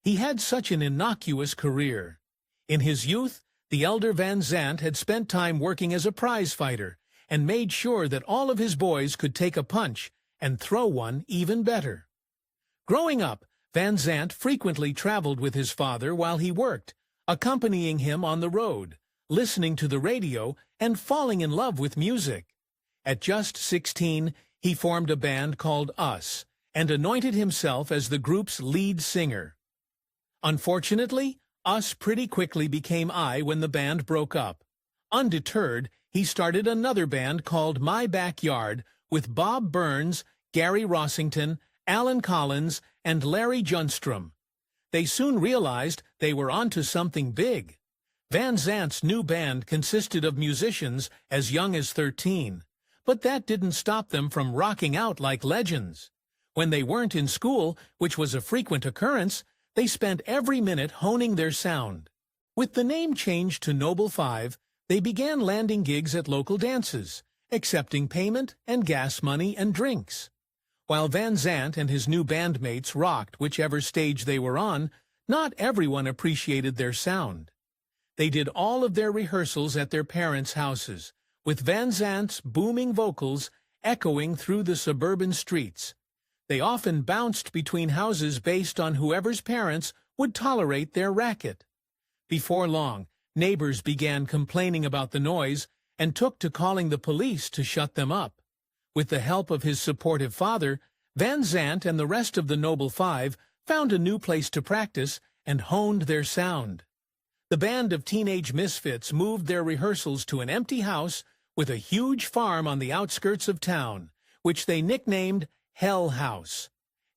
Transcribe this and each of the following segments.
He had such an innocuous career. In his youth, the elder Van Zant had spent time working as a prize fighter and made sure that all of his boys could take a punch and throw one even better. Growing up, Van Zant frequently traveled with his father while he worked, accompanying him on the road, listening to the radio, and falling in love with music. At just 16, he formed a band called Us and anointed himself as the group's lead singer. Unfortunately, Us pretty quickly became I when the band broke up. Undeterred, he started another band called My Backyard with Bob Burns, Gary Rossington, Alan Collins, and Larry Junstrom. They soon realized they were onto something big. Van Zant's new band consisted of musicians as young as 13, but that didn't stop them from rocking out like legends. When they weren't in school, which was a frequent occurrence, they spent every minute honing their sound. With the name changed to Noble Five, they began landing gigs at local dances, accepting payment and gas money and drinks. While Van Zant and his new bandmates rocked whichever stage they were on, not everyone appreciated their sound. They did all of their rehearsals at their parents' houses, with Van Zant's booming vocals echoing through the suburban streets. They often bounced between houses based on whoever's parents would tolerate their racket. Before long, neighbors began complaining about the noise and took to calling the police to shut them up. With the help of his supportive father, Van Zant and the rest of the Noble Five found a new place to practice and honed their sound. The band of teenage misfits moved their rehearsals to an empty house with a huge farm on the outskirts of town, which they nicknamed Hell House.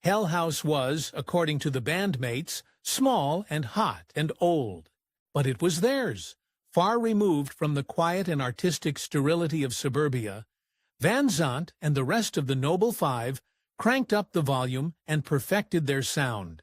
Hell House was, according to the bandmates, small and hot and old. But it was theirs. Far removed from the quiet and artistic sterility of suburbia, Van Zant and the rest of the Noble Five cranked up the volume and perfected their sound.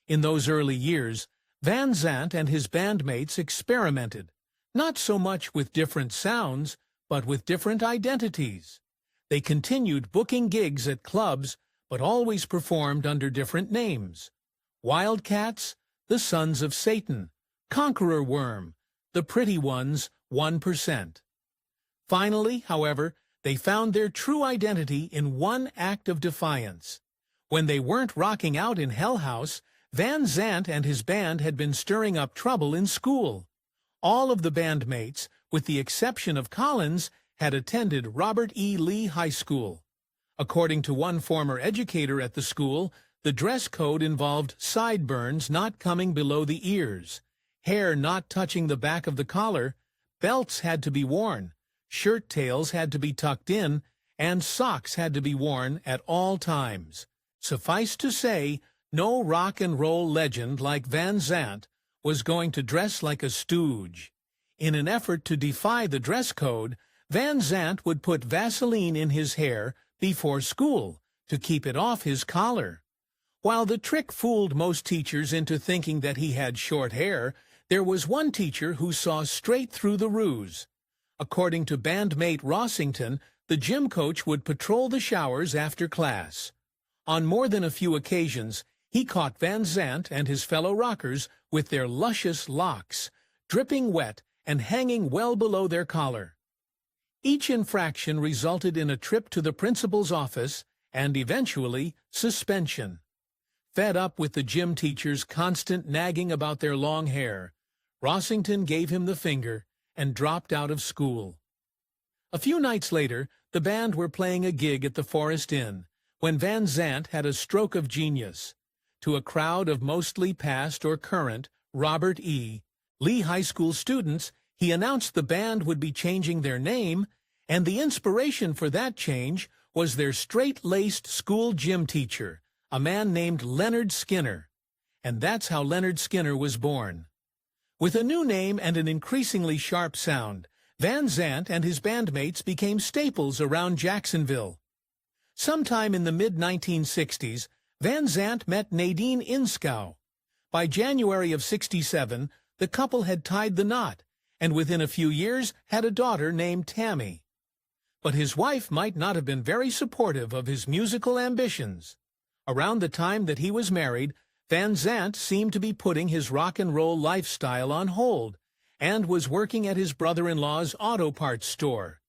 In those early years, Van Zant and his bandmates experimented, not so much with different sounds, but with different identities. They continued booking gigs at clubs, but always performed under different names. Wildcats, the Sons of Satan, Conqueror Worm, the Pretty Ones, 1%. Finally, however, they found their true identity in one act of defiance. When they weren't rocking out in Hell House, Van Zant and his band had been stirring up trouble in school. All of the bandmates, with the exception of Collins, had attended Robert E. Lee High School. According to one former educator at the school, the dress code involved sideburns not coming below the ears, hair not touching the back of the collar, belts had to be worn, shirt tails had to be tucked in, and socks had to be worn at all times. Suffice to say, no rock and roll legend like Van Zant was going to dress like a stooge. In an effort to defy the dress code, Van Zant would put Vaseline in his hair before school to keep it off his collar. While the trick fooled most teachers into thinking that he had short hair, there was one teacher who saw straight through the ruse. According to bandmate Rossington, the gym coach would patrol the showers after class. On more than a few occasions, he caught Van Zant and his fellow rockers with their luscious locks, dripping wet and hanging well below their collar. Each infraction resulted in a trip to the principal's office and eventually suspension. Fed up with the gym teacher's constant nagging about their long hair, Rossington gave him the finger and dropped out of school. A few nights later, the band were playing a gig at the Forest Inn when Van Zant had a stroke of genius. To a crowd of mostly past or current Robert E. Lee High School students, he announced the band would be changing their name, and the inspiration for that change was their straight-laced school gym teacher, a man named Lynyrd Skynyrd. And that's how Lynyrd Skynyrd was born. With a new name and an increasingly sharp sound, Van Zant and his bandmates became staples around Jacksonville. Sometime in the mid-1960s, Van Zant met Nadine Inskow. By January of '67, the couple had tied the knot, and within a few years had a daughter named Tammy. But his wife might not have been very supportive of his musical ambitions. Around the time that he was married, Van Zant seemed to be putting his rock and roll lifestyle on hold and was working at his brother-in-law's auto parts store.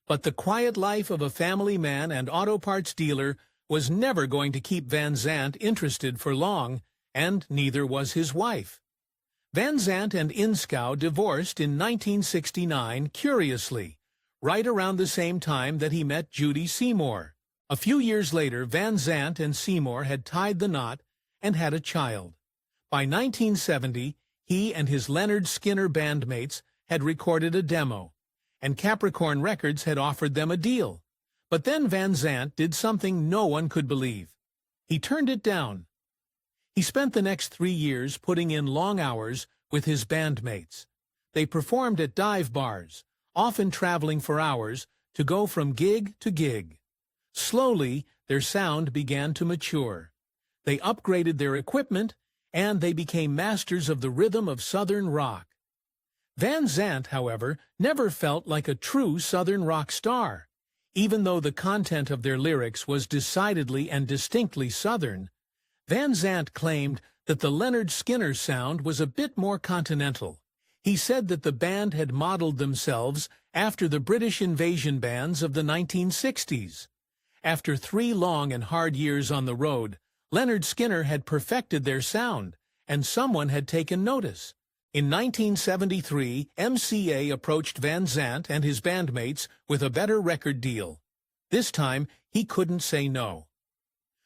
But the quiet life of a family man and auto parts dealer was never going to keep Van Zant interested for long, and neither was his wife. Van Zant and Inskow divorced in 1969, curiously, right around the same time that he met Judy Seymour. A few years later, Van Zant and Seymour had tied the knot and had a child. By 1970, he and his Lynyrd Skynyrd bandmates had recorded a demo, and Capricorn Records had offered them a deal. But then Van Zant did something no one could believe. He turned it down. He spent the next 3 years putting in long hours with his bandmates. They performed at dive bars, often traveling for hours to go from gig to gig. Slowly, their sound began to mature. They upgraded their equipment, and they became masters of the rhythm of Southern rock. Van Zant, however, never felt like a true Southern rock star. Even though the content of their lyrics was decidedly and distinctly Southern, Van Zant claimed that the Lynyrd Skynyrd sound was a bit more continental. He said that the band had modeled themselves after the British invasion bands of the 1960s. After 3 long and hard years on the road, Lynyrd Skynyrd had perfected their sound, and someone had taken notice. In 1973, MCA approached Van Zant and his bandmates with a better record deal. This time, he couldn't say no.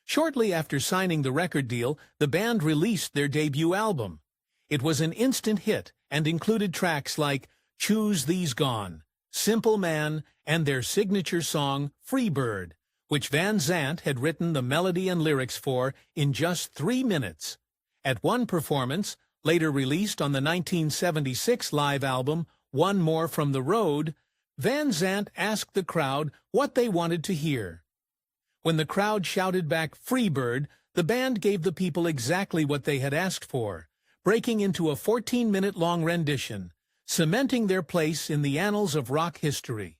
Shortly after signing the record deal, the band released their debut album. It was an instant hit and included tracks like Choose These Gone, Simple Man, and their signature song, Freebird, which Van Zant had written the melody and lyrics for in just 3 minutes. At one performance, later released on the 1976 live album, One More from the Road, Van Zant asked the crowd what they wanted to hear. When the crowd shouted back Freebird, the band gave the people exactly what they had asked for, breaking into a 14-minute-long rendition, cementing their place in the annals of rock history.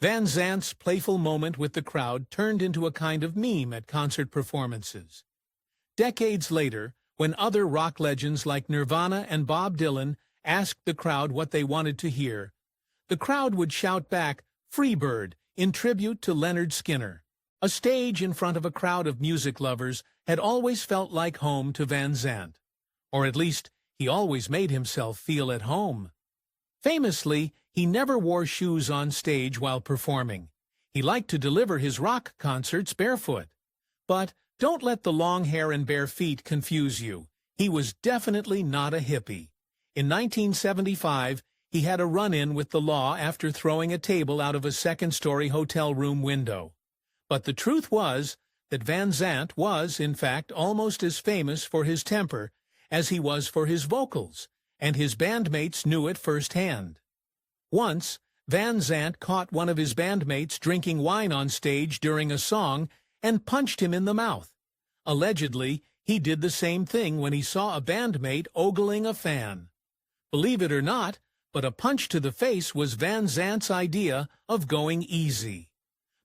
Van Zant's playful moment with the crowd turned into a kind of meme at concert performances. Decades later, when other rock legends like Nirvana and Bob Dylan asked the crowd what they wanted to hear, the crowd would shout back Freebird in tribute to Lynyrd Skynyrd. A stage in front of a crowd of music lovers had always felt like home to Van Zant, or at least he always made himself feel at home. Famously, he never wore shoes on stage while performing. He liked to deliver his rock concerts barefoot. But don't let the long hair and bare feet confuse you. He was definitely not a hippie. In 1975, he had a run-in with the law after throwing a table out of a second-story hotel room window. But the truth was that Van Zant was, in fact, almost as famous for his temper as he was for his vocals, and his bandmates knew it firsthand. Once, Van Zant caught one of his bandmates drinking wine on stage during a song and punched him in the mouth. Allegedly, he did the same thing when he saw a bandmate ogling a fan. Believe it or not, but a punch to the face was Van Zant's idea of going easy.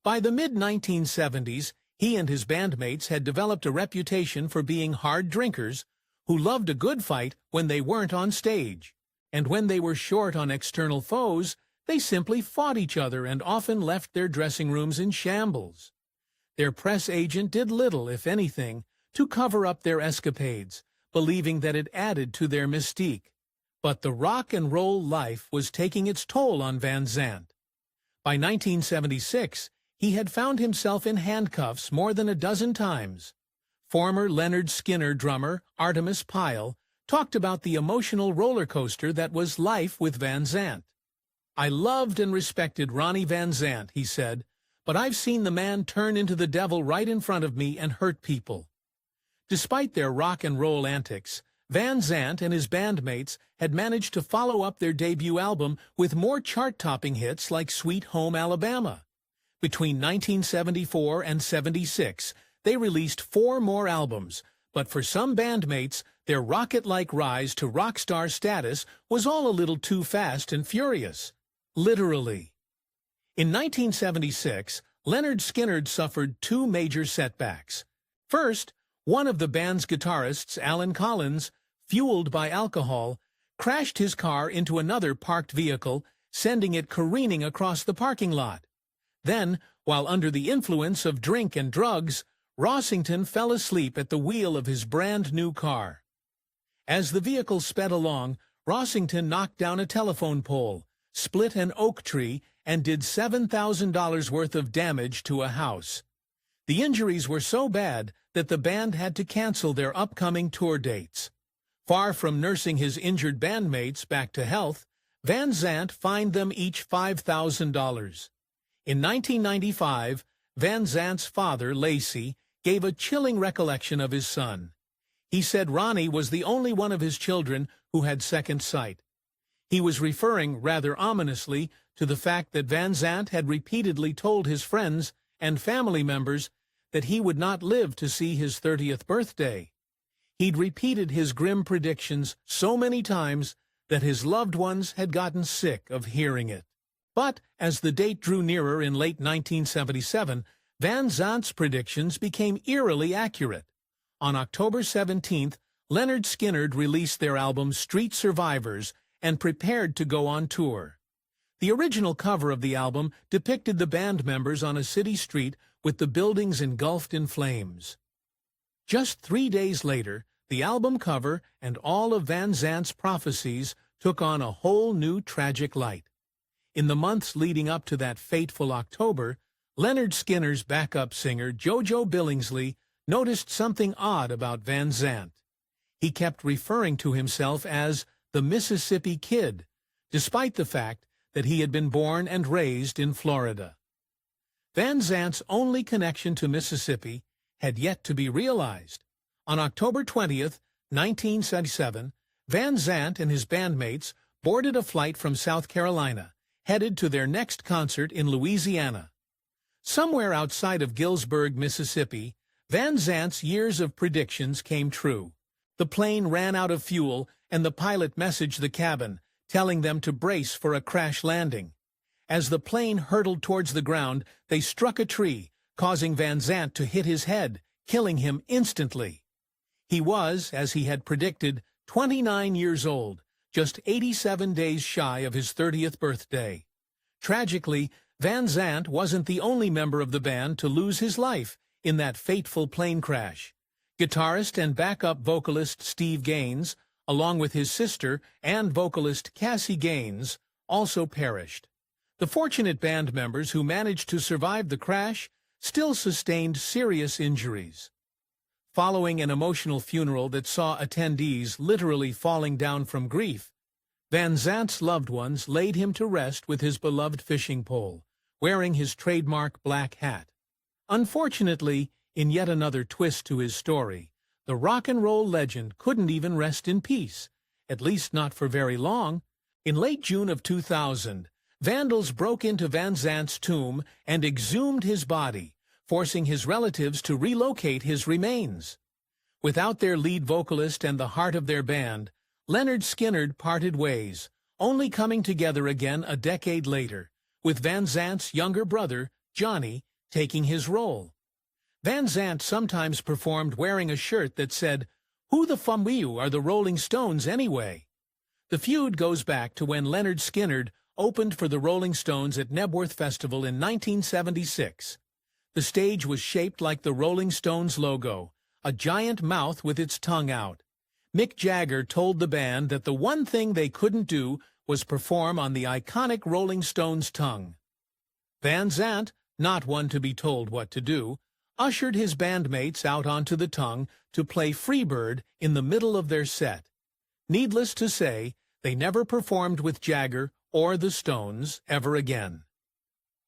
By the mid-1970s, he and his bandmates had developed a reputation for being hard drinkers who loved a good fight when they weren't on stage. And when they were short on external foes, they simply fought each other and often left their dressing rooms in shambles. Their press agent did little, if anything, to cover up their escapades, believing that it added to their mystique. But the rock and roll life was taking its toll on Van Zant. By 1976, he had found himself in handcuffs more than a dozen times. Former Lynyrd Skynyrd drummer Artemis Pyle talked about the emotional roller coaster that was life with Van Zant. "I loved and respected Ronnie Van Zant," he said, "but I've seen the man turn into the devil right in front of me and hurt people." Despite their rock and roll antics, Van Zant and his bandmates had managed to follow up their debut album with more chart-topping hits like Sweet Home Alabama. Between 1974 and 76, they released 4 more albums, but for some bandmates, their rocket-like rise to rock star status was all a little too fast and furious. Literally. In 1976, Lynyrd Skynyrd suffered 2 major setbacks. First, One of the band's guitarists, Alan Collins, fueled by alcohol, crashed his car into another parked vehicle, sending it careening across the parking lot. Then, while under the influence of drink and drugs, Rossington fell asleep at the wheel of his brand-new car. As the vehicle sped along, Rossington knocked down a telephone pole, split an oak tree, and did $7,000 worth of damage to a house. The injuries were so bad that the band had to cancel their upcoming tour dates. Far from nursing his injured bandmates back to health, Van Zant fined them each $5,000. In 1995, Van Zant's father, Lacey, gave a chilling recollection of his son. He said Ronnie was the only one of his children who had second sight. He was referring, rather ominously, to the fact that Van Zant had repeatedly told his friends and family members that he would not live to see his 30th birthday. He'd repeated his grim predictions so many times that his loved ones had gotten sick of hearing it. But as the date drew nearer in late 1977, Van Zant's predictions became eerily accurate. On October 17th, Lynyrd Skynyrd released their album Street Survivors and prepared to go on tour. The original cover of the album depicted the band members on a city street with the buildings engulfed in flames. Just 3 days later, the album cover and all of Van Zant's prophecies took on a whole new tragic light. In the months leading up to that fateful October, Lynyrd Skynyrd's backup singer, JoJo Billingsley, noticed something odd about Van Zant. He kept referring to himself as the Mississippi Kid, despite the fact that he had been born and raised in Florida. Van Zant's only connection to Mississippi had yet to be realized. On October 20th, 1977, Van Zant and his bandmates boarded a flight from South Carolina, headed to their next concert in Louisiana. Somewhere outside of Gillsburg, Mississippi, Van Zant's years of predictions came true. The plane ran out of fuel, and the pilot messaged the cabin, telling them to brace for a crash landing. As the plane hurtled towards the ground, they struck a tree, causing Van Zant to hit his head, killing him instantly. He was, as he had predicted, 29 years old, just 87 days shy of his 30th birthday. Tragically, Van Zant wasn't the only member of the band to lose his life in that fateful plane crash. Guitarist and backup vocalist Steve Gaines, along with his sister and vocalist Cassie Gaines, also perished. The fortunate band members who managed to survive the crash still sustained serious injuries. Following an emotional funeral that saw attendees literally falling down from grief, Van Zant's loved ones laid him to rest with his beloved fishing pole, wearing his trademark black hat. Unfortunately, in yet another twist to his story, the rock and roll legend couldn't even rest in peace, at least not for very long. In late June of 2000, vandals broke into Van Zant's tomb and exhumed his body, forcing his relatives to relocate his remains. Without their lead vocalist and the heart of their band, Lynyrd Skynyrd parted ways, only coming together again a decade later, with Van Zant's younger brother, Johnny, taking his role. Van Zant sometimes performed wearing a shirt that said, "Who the fumwiu are the Rolling Stones anyway?" The feud goes back to when Lynyrd Skynyrd opened for the Rolling Stones at Knebworth Festival in 1976. The stage was shaped like the Rolling Stones logo, a giant mouth with its tongue out. Mick Jagger told the band that the one thing they couldn't do was perform on the iconic Rolling Stones tongue. Van Zant, not one to be told what to do, ushered his bandmates out onto the tongue to play Freebird in the middle of their set. Needless to say, they never performed with Jagger or the Stones ever again.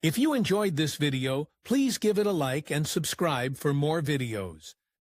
If you enjoyed this video, please give it a like and subscribe for more videos.